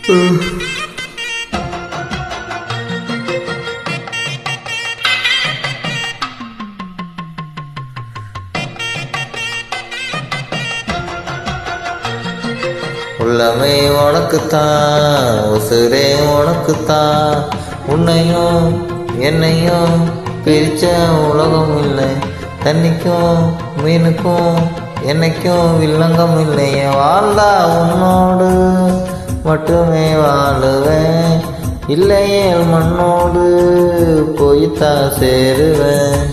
உள்ளமே உனக்குத்தான், உசுரே உனக்குத்தான். உன்னையும் என்னையும் பிரிச்ச உலகம் இல்லை. தண்ணிக்கும் மீனுக்கும் என்னைக்கும் வில்லங்கம் இல்லை. வாழ்ந்தா உன்னோடு மட்டுமே வாழுவேன், இல்லையே மண்ணோடு போய்த்தான் சேருவேன்.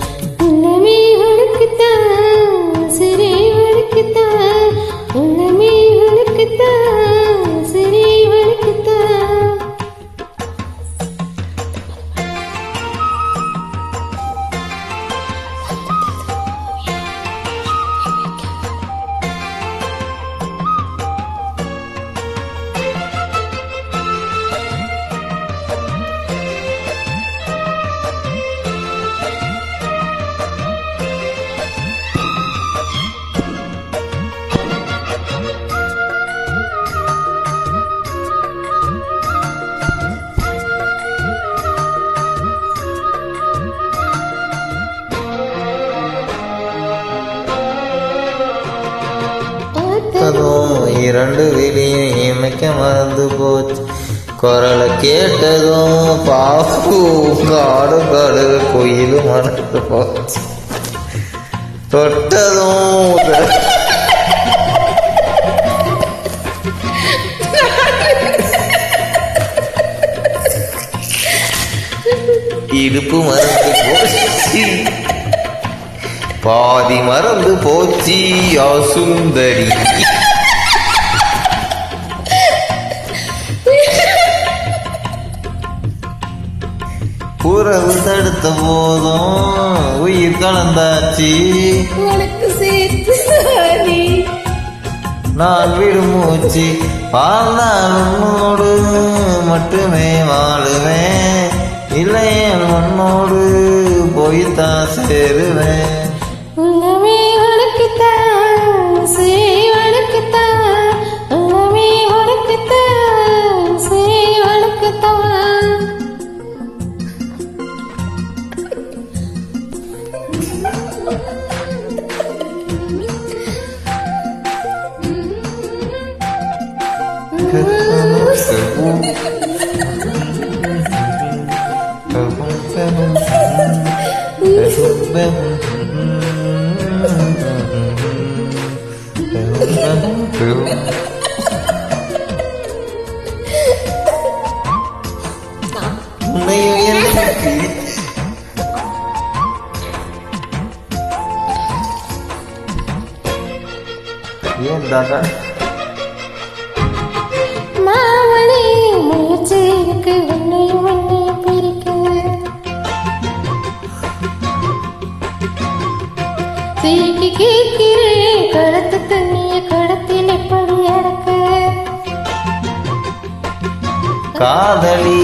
இரண்டு விழியும் இமைக்க மறந்து போச்சு. குரலை கேட்டதும் பாப்பு காடு காடு கோயிலு மறந்து போச்சு. தொட்டதும் இடுப்பு மறந்து போச்சு, பாதி மறந்து போச்சு. சுந்தரி உறவு தடுத்த போதும் உயிர் கலந்தாச்சு. நான் விடுமூச்சு வாழ்ந்தால் உன்னோடு மட்டுமே வாழுவேன், இல்லையே மண்ணோடு போய்த்தான் சேருவேன். மாவளி முயற்சி இருக்கு உன்னையும் என்னையும் பிரிக்க. திருக்கி கேட்கிறேன் கடத்து தண்ணிய கடத்தில் எப்படி அடக்க. காதலி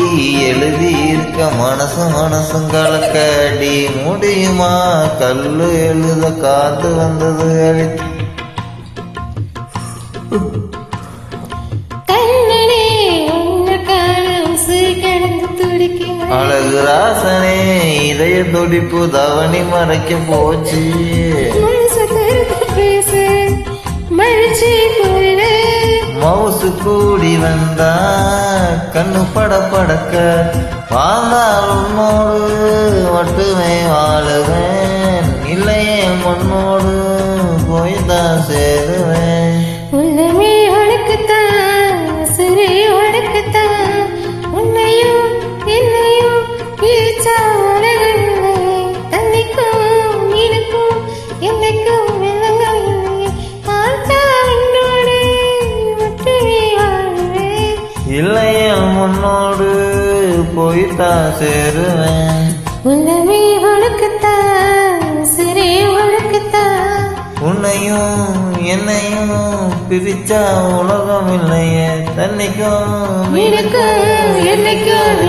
எழுதி இருக்க மனசும் கலக்கடி முடியுமா? கல்லு எழுத காத்து வந்தது அழித்து. அழகு ராசனே இதய துடிப்பு தவணி மறைக்க போச்சு. மவுசு கூடி வந்தா கண்ணு படக்க வாழ்ந்தால் உன்னோடு மட்டுமே வாழுவேன், இல்லையே மண்ணோடு போய்தான் சேருவேன். உள்ளமே உனக்குத்தான், சிறை உனக்குத்தான். உன்னையும் என்னையும் பிரிச்சா உலகமில்லை. தண்ணிக்கும் மீனுக்கும் என்னைக்கும் விலங்கம் இல்லை. பார்த்தா உன்னோடு மட்டுமே வாழ்வேன், இல்லையே முன்னோடு போய்தான் சேருவேன். உள்ளமே உனக்குத்தான், சிறை உனக்குத்தான். உன்னையும் என்னையும் பிரிச்சா உலகம் இல்லையே. தண்ணிக்கும் மீனுக்கும் என்னைக்கும்